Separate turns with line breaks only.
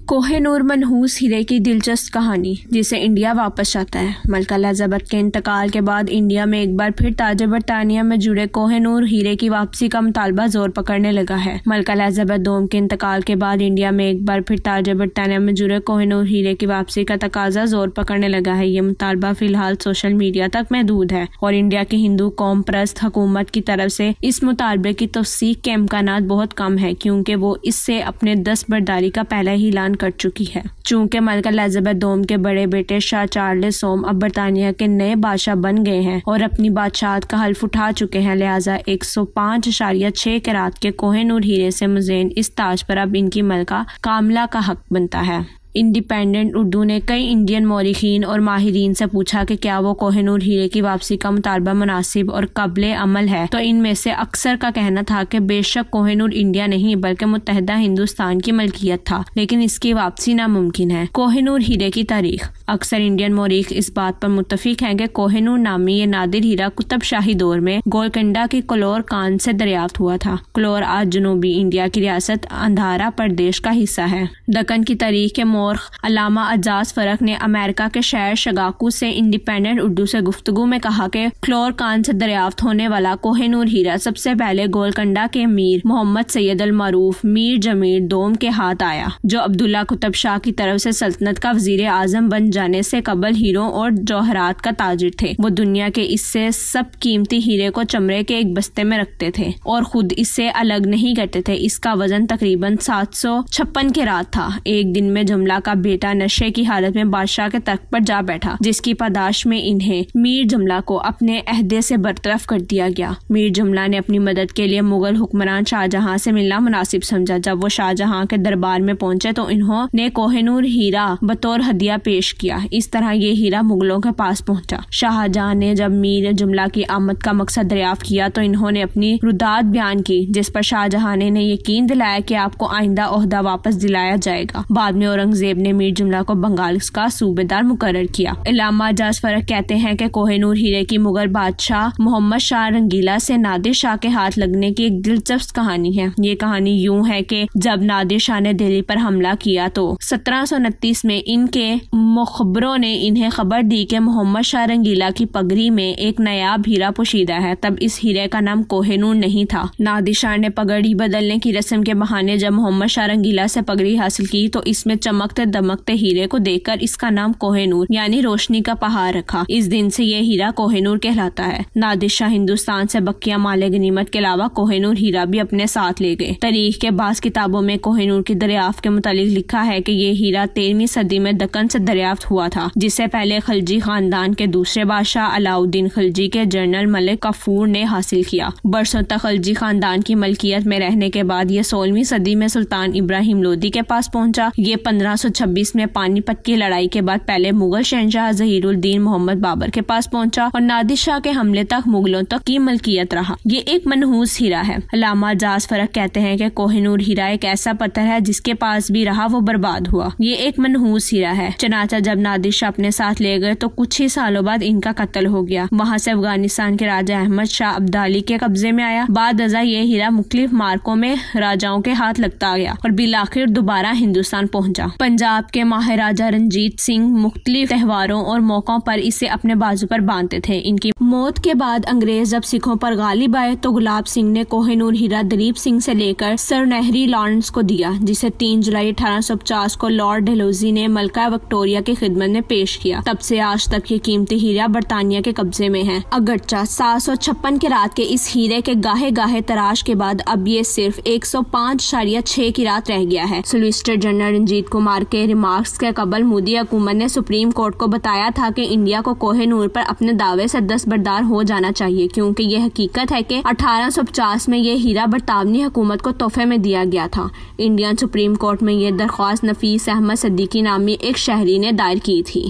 कोहिनूर मनहूस हीरे की दिलचस्प कहानी जिसे इंडिया वापस जाता है। मलका एलिजाबेथ के इंतकाल के बाद इंडिया में एक बार फिर ताज बरतानिया में जुड़े कोहिनूर हीरे की वापसी का मुतालबा जोर पकड़ने लगा है। मलका एलिजाबेथ दोम के इंतकाल के बाद इंडिया में एक बार फिर ताज बरतानिया में जुड़े कोहिनूर हीरे की वापसी का तकाजा जोर पकड़ने लगा है। ये मुतालबा फिलहाल सोशल मीडिया तक महदूद है और इंडिया की हिंदू कौम परस्त हुकूमत की तरफ से इस मुतालबे की तौसीक के इम्कानात बहुत कम है, क्योंकि वो इससे अपने दस्तबरदारी का पहला ही ऐलान कर चुकी है। चूंकि मलका एलिजाबेथ दोम के बड़े बेटे शाह चार्ल्स सोम अब बरतानिया के नए बादशाह बन गए हैं और अपनी बादशाहत का हल्फ उठा चुके हैं, लिहाजा 105.6 कैरात के कोहिनूर हीरे से मुज़ेन इस ताज पर अब इनकी मलका कामला का हक बनता है। इंडिपेंडेंट उर्दू ने कई इंडियन मौरिखीन और माहिरीन से पूछा कि क्या वो कोहिनूर हीरे की वापसी का मुतालबा मुनासिब और काबिले अमल है, तो इनमें से अक्सर का कहना था कि बेशक कोहिनूर इंडिया नहीं बल्कि मुत्तहिदा हिंदुस्तान की मलकियत था, लेकिन इसकी वापसी नामुमकिन है। कोहिनूर हीरे की तारीख। अक्सर इंडियन मौरिख इस बात पर मुत्तफिक हैं कि कोहिनूर नामी ये नादिर हीरा कुतुब शाही दौर में गोलकंडा की क्लोर कान से दरियाफ्त हुआ था। क्लोर आज जनूबी इंडिया की रियासत अंधारा प्रदेश का हिस्सा है। दक्कन की तारीख के अल्लामा अजाज फरक ने अमेरिका के शहर शिकागो से इंडिपेंडेंट उर्दू से गुफ्तगू में कहा कि क्लोर कान से दरियाफ्त होने वाला कोहिनूर हीरा सबसे पहले गोलकंडा के मीर मोहम्मद सैयद अल मारूफ मीर जमीर दोम के हाथ आया, जो अब्दुल्ला कुतुब शाह की तरफ से सल्तनत का वजीर आजम बन जाने से कबल हीरों और जौहरात का ताजिर थे। वो दुनिया के इससे सब कीमती हीरे को चमड़े के एक बस्ते में रखते थे और खुद इससे अलग नहीं करते थे। इसका वजन तकरीबन 756 कैरात था। एक दिन में जुमला का बेटा नशे की हालत में बादशाह के तख्त पर जा बैठा, जिसकी पादाश में इन्हें मीर जुमला को अपने अहदे से बरतरफ कर दिया गया। मीर जुमला ने अपनी मदद के लिए मुगल हुक्मरान शाहजहां से मिलना मुनासिब समझा। जब वो शाहजहां के दरबार में पहुंचे तो इन्होंने कोहिनूर हीरा बतौर हदिया पेश किया। इस तरह ये हीरा मुगलों के पास पहुंचा। शाहजहां ने जब मीर जुमला की आमद का मकसद दरियाफ्त किया तो इन्होंने अपनी रुदात बयान की, जिस पर शाहजहां ने यकीन दिलाया कि आपको आइंदा ओहदा वापस दिलाया जाएगा। बाद में औरंगजेब ने मीर जुमला को बंगाल का सूबेदार मुकर्रर किया। अल्लामा अजाज फरक कहते हैं कि कोहिनूर हीरे की मुगल बादशाह मोहम्मद शाह रंगीला से नादिर शाह के हाथ लगने की एक दिलचस्प कहानी है। ये कहानी यूं है कि जब नादिर शाह ने दिल्ली पर हमला किया तो 1729 में इनके मुखबरों ने इन्हें खबर दी कि मोहम्मद शाह रंगीला की पगड़ी में एक नायाब हीरा पोशीदा है। तब इस हीरे का नाम कोहिनूर नहीं था। नादिर शाह ने पगड़ी बदलने की रस्म के बहाने जब मोहम्मद शाह रंगीला से पगड़ी हासिल की तो इसमें चमकते दमकते हीरे को देखकर इसका नाम कोहिनूर यानी रोशनी का पहाड़ रखा। इस दिन से यह हीरा कोहिनूर कहलाता है। नादिर शाह हिंदुस्तान से बकिया माले गनीमत के अलावा कोहिनूर हीरा भी अपने साथ ले गए। तारीख के बास किताबों में कोहिनूर की दरियाफ्त के मुतालिक लिखा है कि ये हीरा 13वीं सदी में दक्कन से दरियाफ्त हुआ था, जिससे पहले खिलजी खानदान के दूसरे बादशाह अलाउद्दीन खिलजी के जनरल मलिक कफूर ने हासिल किया। बरसों तक खिलजी खानदान की मलकियत में रहने के बाद ये 16वीं सदी में सुल्तान इब्राहिम लोदी के पास पहुंचा। ये 1526 में पानीपत की लड़ाई के बाद पहले मुगल शहनशाह ज़हीरुद्दीन मोहम्मद बाबर के पास पहुंचा और नादिर शाह के हमले तक मुगलों तक की मलकियत रहा। ये एक मनहूस हीरा है। अल्लामा अजाज फरक कहते हैं कि कोहिनूर हीरा एक ऐसा पत्थर है जिसके पास भी रहा वो बर्बाद हुआ। ये एक मनहूस हीरा है। चनाचा जब नादिर शाह अपने साथ ले गए तो कुछ ही सालों बाद इनका कत्ल हो गया। वहाँ से अफगानिस्तान के राजा अहमद शाह अब्दाली के कब्जे में आया। बाद अज़ा ये हीरा मुख्तलिफ मार्कों में राजाओं के हाथ लगता गया और बिलाखिर दोबारा हिंदुस्तान पहुंचा। पंजाब के महाराजा रंजीत सिंह मुख्तलिफ त्योहारों और मौकों पर इसे अपने बाजू पर बांधते थे। इनकी मौत के बाद अंग्रेज जब सिखों पर गालिब आए तो गुलाब सिंह ने कोहिनूर हीरा दलीप सिंह से लेकर सर नेहरी लॉरेंस को दिया, जिसे 3 जुलाई 1850 को लॉर्ड डेलहौजी ने मलका विक्टोरिया की खिदमत में पेश किया। तब से आज तक ये कीमती हीरा बरतानिया के कब्जे में है। अगरचा 756 कैरात के इस हीरे के गाहे गाहे तराश के बाद अब ये सिर्फ 105.6 कैरात रह गया है। सोलिसिटर जनरल रंजीत कुमार के रिमार्क्स के कबल मोदी हुकूमत ने सुप्रीम कोर्ट को बताया था कि इंडिया को कोहिनूर पर अपने दावे से दस्तबरदार हो जाना चाहिए, क्योंकि यह हकीकत है कि 1850 में यह हीरा बरतानवी हुकूमत को तोहफे में दिया गया था। इंडियन सुप्रीम कोर्ट में यह दरख्वास्त नफीस अहमद सिद्दीकी नामी एक शहरी ने दायर की थी।